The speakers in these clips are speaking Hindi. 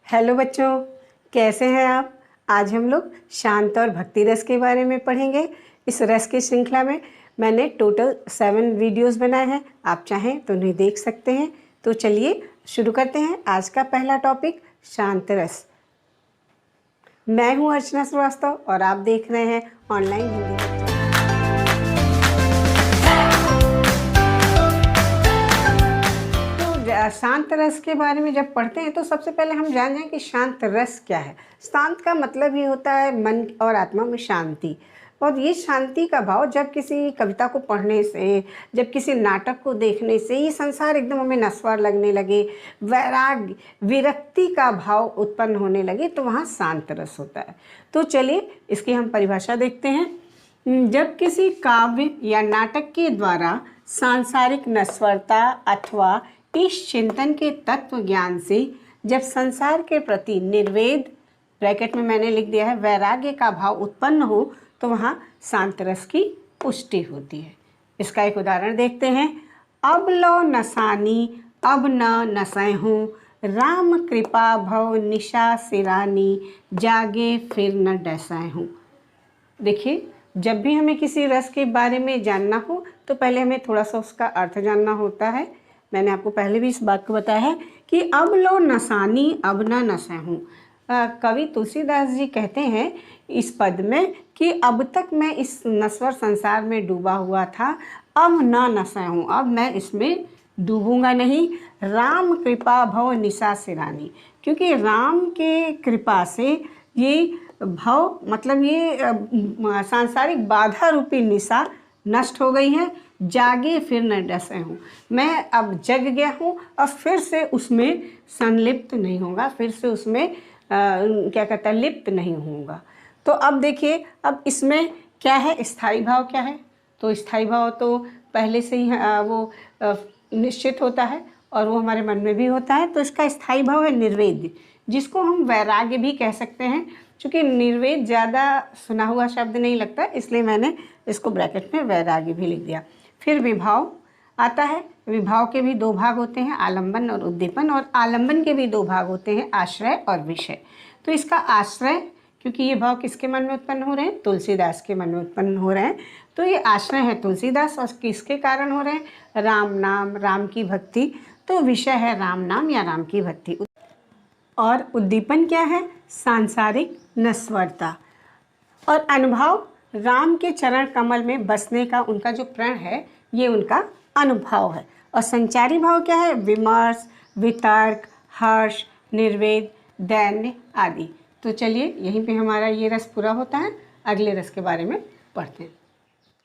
हेलो बच्चों, कैसे हैं आप। आज हम लोग शांत और भक्ति रस के बारे में पढ़ेंगे। इस रस की श्रृंखला में मैंने टोटल 7 वीडियोस बनाए हैं। आप चाहें तो उन्हें देख सकते हैं। तो चलिए शुरू करते हैं। आज का पहला टॉपिक शांत रस। मैं हूं अर्चना श्रीवास्तव और आप देख रहे हैं ऑनलाइन हिंदी। शांत रस के बारे में जब पढ़ते हैं तो सबसे पहले हम जान जाएं कि शांत रस क्या है। शांत का मतलब ही होता है मन और आत्मा में शांति। और ये शांति का भाव जब किसी कविता को पढ़ने से, जब किसी नाटक को देखने से ये संसार एकदम हमें नस्वार लगने लगे, वैराग्य विरक्ति का भाव उत्पन्न होने लगे, तो वहाँ शांत रस होता है। तो चलिए इसकी हम परिभाषा देखते हैं। जब किसी काव्य या नाटक के द्वारा सांसारिक नस्वरता अथवा इस चिंतन के तत्व ज्ञान से जब संसार के प्रति निर्वेद, ब्रैकेट में मैंने लिख दिया है, वैराग्य का भाव उत्पन्न हो, तो वहाँ शांत रस की पुष्टि होती है। इसका एक उदाहरण देखते हैं। अब लो नसानी अब न नसहूँ, राम कृपा भव निशा सिरानी, जागे फिर न डसहूँ। देखिए, जब भी हमें किसी रस के बारे में जानना हो तो पहले हमें थोड़ा सा उसका अर्थ जानना होता है। मैंने आपको पहले भी इस बात को बताया है कि अब लो नसानी अब न नसहूँ। कवि तुलसीदास जी कहते हैं इस पद में कि अब तक मैं इस नश्वर संसार में डूबा हुआ था, अब न नसहूँ, अब मैं इसमें डूबूंगा नहीं। राम कृपा भव निशा सिरानी, क्योंकि राम के कृपा से ये भव मतलब ये सांसारिक बाधा रूपी निशा नष्ट हो गई है। जागे फिर न डसहूँ, मैं अब जग गया हूँ और फिर से उसमें संलिप्त नहीं होगा, फिर से उसमें क्या कहता है, लिप्त नहीं होऊंगा। तो अब देखिए, अब इसमें क्या है, स्थायी भाव क्या है। तो स्थायी भाव तो पहले से ही वो निश्चित होता है और वो हमारे मन में भी होता है। तो इसका स्थायी भाव है निर्वेद, जिसको हम वैराग्य भी कह सकते हैं। चूँकि निर्वेद ज़्यादा सुना हुआ शब्द नहीं लगता, इसलिए मैंने इसको ब्रैकेट में वैराग्य भी लिख दिया। फिर विभाव आता है। विभाव के भी 2 भाग होते हैं, आलंबन और उद्दीपन। और आलंबन के भी 2 भाग होते हैं, आश्रय और विषय। तो इसका आश्रय, क्योंकि ये भाव किसके मन में उत्पन्न हो रहे हैं, तुलसीदास के मन में उत्पन्न हो रहे हैं, तो ये आश्रय है तुलसीदास। और किसके कारण हो रहे हैं, राम नाम, राम की भक्ति। तो विषय है राम नाम या राम की भक्ति। और उद्दीपन क्या है, सांसारिक नश्वरता। और अनुभव, राम के चरण कमल में बसने का उनका जो प्रण है, ये उनका अनुभव है। और संचारी भाव क्या है, विमर्श, वितर्क, हर्ष, निर्वेद, दैन्य आदि। तो चलिए यहीं पे हमारा ये रस पूरा होता है। अगले रस के बारे में पढ़ते हैं।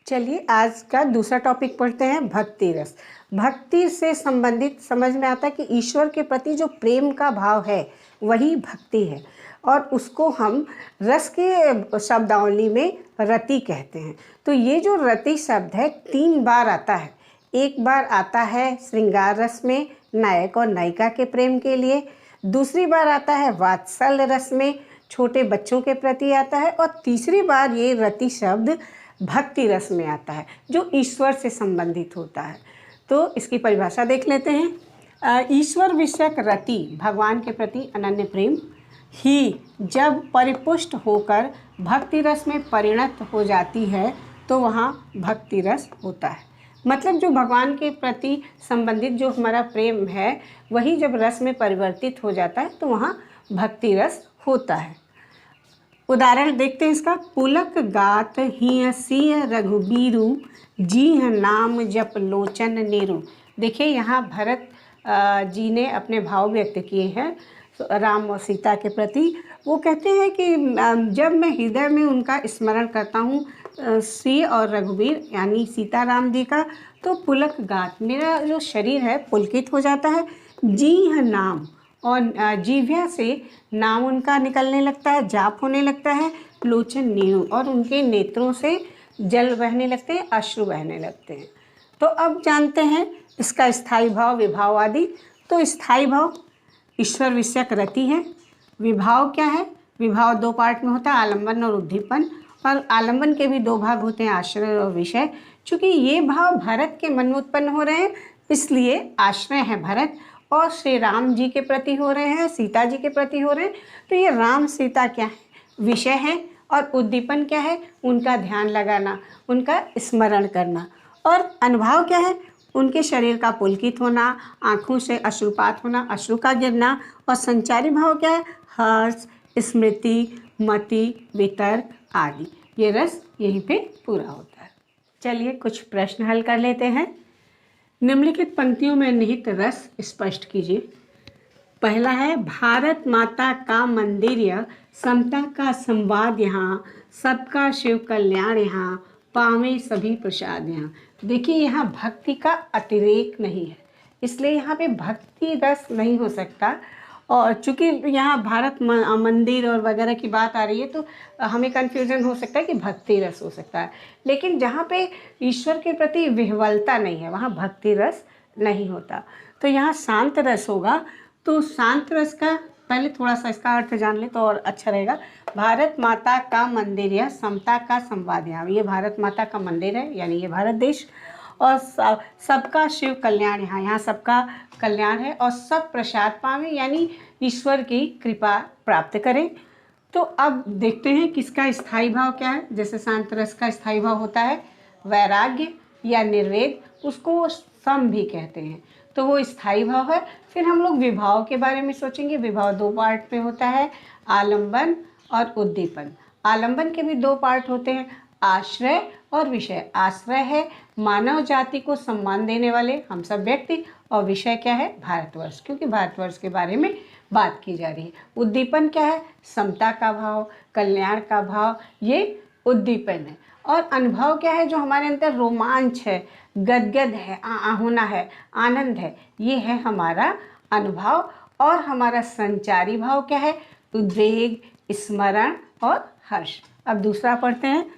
चलिए आज का दूसरा टॉपिक पढ़ते हैं, भक्ति रस। भक्ति से संबंधित समझ में आता है कि ईश्वर के प्रति जो प्रेम का भाव है वही भक्ति है। और उसको हम रस के शब्दावली में रति कहते हैं। तो ये जो रति शब्द है 3 बार आता है। एक बार आता है श्रृंगार रस में, नायक और नायिका के प्रेम के लिए। दूसरी बार आता है वात्सल्य रस में, छोटे बच्चों के प्रति आता है। और तीसरी बार ये रति शब्द भक्ति रस में आता है, जो ईश्वर से संबंधित होता है। तो इसकी परिभाषा देख लेते हैं। ईश्वर विषयक रति, भगवान के प्रति अनन्य प्रेम ही जब परिपुष्ट होकर भक्ति रस में परिणत हो जाती है, तो वहाँ भक्ति रस होता है। मतलब जो भगवान के प्रति संबंधित जो हमारा प्रेम है, वही जब रस में परिवर्तित हो जाता है, तो वहाँ भक्ति रस होता है। उदाहरण देखते हैं इसका। पुलक गात हिय सिय रघुबीरु, जी नाम जप लोचन नीरु। देखिए यहाँ भरत जी ने अपने भाव व्यक्त किए हैं राम और सीता के प्रति। वो कहते हैं कि जब मैं हृदय में उनका स्मरण करता हूँ, श्री और रघुवीर यानी सीताराम जी का, तो पुलक गात, मेरा जो शरीर है पुलकित हो जाता है। जी नाम, और जीव्या से नाम उनका निकलने लगता है, जाप होने लगता है। लोचन नीरु, और उनके नेत्रों से जल बहने लगते हैं, अश्रु बहने लगते हैं। तो अब जानते हैं इसका स्थायी भाव, विभाव आदि। तो स्थायी भाव ईश्वर विषयक रति है। विभाव क्या है, विभाव 2 पार्ट में होता है, आलंबन और उद्दीपन। और आलंबन के भी 2 भाग होते हैं, आश्रय और विषय। चूँकि ये भाव भरत के मन में उत्पन्न हो रहे हैं, इसलिए आश्रय है भरत और श्री राम जी के प्रति हो रहे हैं, सीता जी के प्रति हो रहे हैं। तो ये राम सीता क्या है, विषय है, और उद्दीपन क्या है, उनका ध्यान लगाना, उनका स्मरण करना। और अनुभव क्या है, उनके शरीर का पुलकित होना, आँखों से अश्रुपात होना, अश्रु का गिरना। और संचारी भाव क्या है, हर्ष, स्मृति, मति, वितर्क आदि। ये रस यहीं पे पूरा होता है। चलिए कुछ प्रश्न हल कर लेते हैं। निम्नलिखित पंक्तियों में निहित रस स्पष्ट कीजिए। पहला है, भारत माता का मंदिर यह, समता का संवाद यहाँ, सबका शिव कल्याण यहाँ, पावे सभी प्रसाद यहाँ। देखिए यहाँ भक्ति का अतिरेक नहीं है, इसलिए यहाँ पे भक्ति रस नहीं हो सकता। और चूंकि यहाँ भारत मंदिर और वगैरह की बात आ रही है तो हमें कन्फ्यूजन हो सकता है कि भक्ति रस हो सकता है, लेकिन जहाँ पे ईश्वर के प्रति विह्वलता नहीं है वहाँ भक्ति रस नहीं होता। तो यहाँ शांत रस होगा। तो शांत रस का पहले थोड़ा सा इसका अर्थ जान ले तो और अच्छा रहेगा। भारत माता का मंदिर यह, समता का संवाद यहाँ। ये भारत माता का मंदिर है, यानी ये भारत देश। और सबका शिव कल्याण यहाँ, यहाँ सबका कल्याण है। और सब प्रसाद पावे, यानी ईश्वर की कृपा प्राप्त करें। तो अब देखते हैं किसका स्थायी भाव क्या है। जैसे शांत रस का स्थायी भाव होता है वैराग्य या निर्वेद, उसको सम भी कहते हैं, तो वो स्थायी भाव है। फिर हम लोग विभाव के बारे में सोचेंगे। विभाव दो पार्ट में होता है, आलंबन और उद्दीपन। आलंबन के भी दो पार्ट होते हैं, आश्रय और विषय। आश्रय है मानव जाति को सम्मान देने वाले हम सब व्यक्ति, और विषय क्या है, भारतवर्ष, क्योंकि भारतवर्ष के बारे में बात की जा रही है। उद्दीपन क्या है, समता का भाव, कल्याण का भाव, ये उद्दीपन है। और अनुभव क्या है, जो हमारे अंदर रोमांच है, गदगद है, होना है, आनंद है, ये है हमारा अनुभव। और हमारा संचारी भाव क्या है, उद्वेग, स्मरण और हर्ष। अब दूसरा पढ़ते हैं।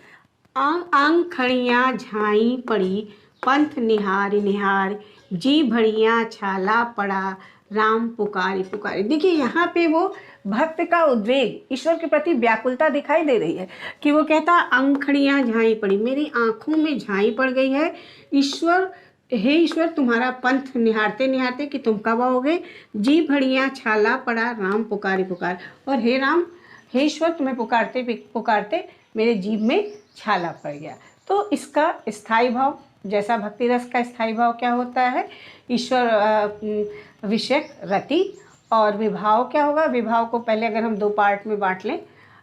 आंग खड़ियाँ झाई पड़ी, पंथ निहार निहार, जी भड़िया छाला पड़ा, राम पुकारी पुकारी। देखिए यहाँ पे वो भक्त का उद्वेग, ईश्वर के प्रति व्याकुलता दिखाई दे रही है कि वो कहता अंखड़ियाँ झाई पड़ी, मेरी आँखों में झाई पड़ गई है। ईश्वर, हे ईश्वर, तुम्हारा पंथ निहारते निहारते कि तुम कब आओगे। जी भड़िया छाला पड़ा, राम पुकारी पुकार। और हे राम, हे ईश्वर, तुम्हें पुकारते पुकारते मेरे जीभ में छाला पड़ गया। तो इसका स्थायी भाव, जैसा भक्ति रस का स्थायी भाव क्या होता है, ईश्वर विषयक रति। और विभाव क्या होगा, विभाव को पहले अगर हम दो पार्ट में बांट लें,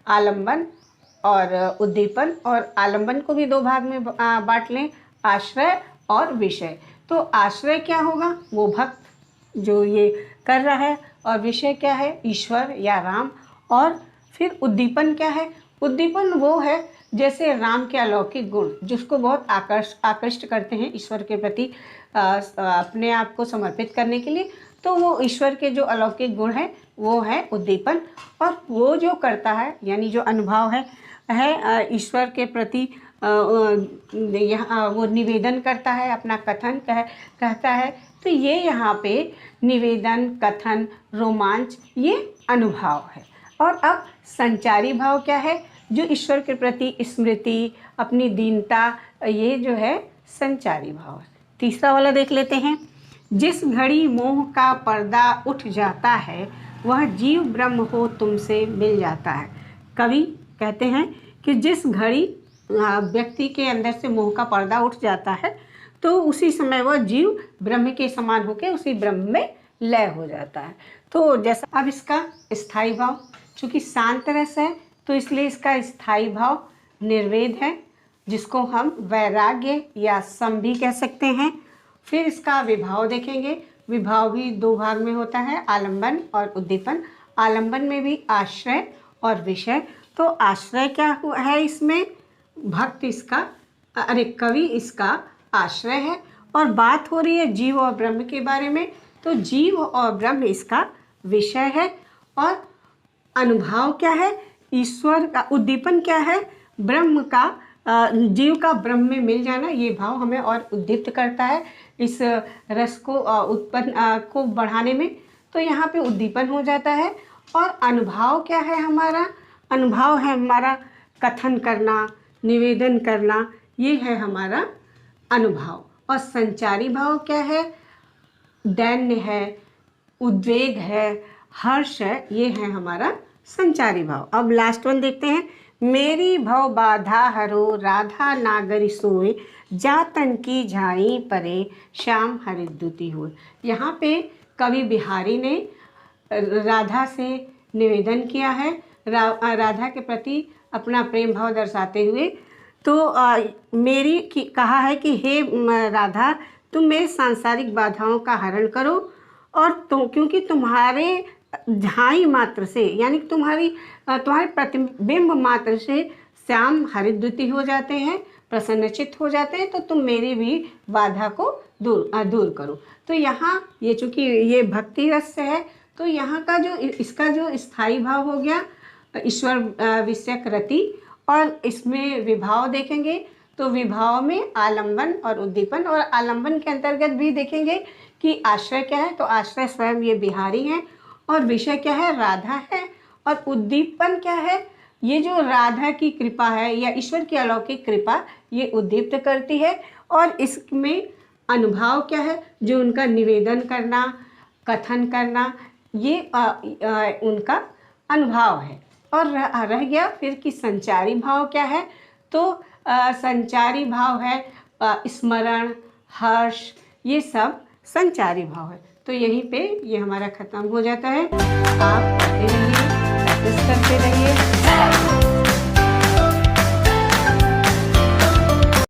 आलंबन और उद्दीपन, और आलंबन को भी दो भाग में बांट लें, आश्रय और विषय। तो आश्रय क्या होगा, वो भक्त जो ये कर रहा है, और विषय क्या है, ईश्वर या राम। और फिर उद्दीपन क्या है, उद्दीपन वो है जैसे राम के अलौकिक गुण जिसको बहुत आकृष्ट करते हैं ईश्वर के प्रति अपने आप को समर्पित करने के लिए, तो वो ईश्वर के जो अलौकिक गुण हैं वो है उद्दीपन। और वो जो करता है, यानी जो अनुभव है ईश्वर के प्रति वो निवेदन करता है, अपना कथन कहता है। तो ये यहाँ पे निवेदन, कथन, रोमांच, ये अनुभव है। और अब संचारी भाव क्या है, जो ईश्वर के प्रति स्मृति, अपनी दीनता, ये जो है संचारी भाव है। तीसरा वाला देख लेते हैं। जिस घड़ी मोह का पर्दा उठ जाता है, वह जीव ब्रह्म हो तुमसे मिल जाता है। कवि कहते हैं कि जिस घड़ी व्यक्ति के अंदर से मोह का पर्दा उठ जाता है, तो उसी समय वह जीव ब्रह्म के समान होकर उसी ब्रह्म में लय हो जाता है। तो जैसा अब इसका स्थायी भाव, चूँकि शांत रस है तो इसलिए इसका स्थायी भाव निर्वेद है, जिसको हम वैराग्य या सम भी कह सकते हैं। फिर इसका विभाव देखेंगे। विभाव भी दो भाग में होता है, आलंबन और उद्दीपन। आलंबन में भी आश्रय और विषय। तो आश्रय क्या है इसमें, भक्त इसका, कवि इसका आश्रय है। और बात हो रही है जीव और ब्रह्म के बारे में, तो जीव और ब्रह्म इसका विषय है। और अनुभव क्या है, ईश्वर का। उद्दीपन क्या है, ब्रह्म का, जीव का ब्रह्म में मिल जाना, ये भाव हमें और उद्दीप्त करता है इस रस को उत्पन्न को बढ़ाने में। तो यहाँ पे उद्दीपन हो जाता है। और अनुभव क्या है हमारा, अनुभव है हमारा कथन करना, निवेदन करना, ये है हमारा अनुभव। और संचारी भाव क्या है, दैन्य है, उद्वेग है, हर्ष है, ये है हमारा संचारी भाव। अब लास्ट वन देखते हैं। मेरी भव बाधा हरो राधा नागरी सोए, जातन की झाई परे श्याम हरिद्युति हुए। यहाँ पे कवि बिहारी ने राधा से निवेदन किया है, राधा के प्रति अपना प्रेम भाव दर्शाते हुए। तो कहा है कि हे राधा, तुम मेरे सांसारिक बाधाओं का हरण करो, और क्योंकि तुम्हारे झाई मात्र से, यानी तुम्हारे प्रतिबिंब मात्र से श्याम हरिद्युति हो जाते हैं, प्रसन्नचित्त हो जाते हैं, तो तुम मेरी भी बाधा को दूर करो। तो यहाँ ये चूँकि ये भक्ति रस है, तो यहाँ का इसका जो स्थायी भाव हो गया ईश्वर विषयक रति, और इसमें विभाव देखेंगे तो विभाव में आलंबन और उद्दीपन, और आलंबन के अंतर्गत भी देखेंगे कि आश्रय क्या है, तो आश्रय स्वयं ये बिहारी हैं, और विषय क्या है, राधा है, और उद्दीपन क्या है, ये जो राधा की कृपा है या ईश्वर की अलौकिक कृपा ये उद्दीप्त करती है, और इसमें अनुभाव क्या है, जो उनका निवेदन करना, कथन करना, ये उनका अनुभाव है। और रह गया फिर कि संचारी भाव क्या है, तो संचारी भाव है स्मरण, हर्ष, ये सब संचारी भाव है। तो यहीं पे ये हमारा ख़त्म हो जाता है। आप पढ़ते रहिए, प्रैक्टिस करते रहिए।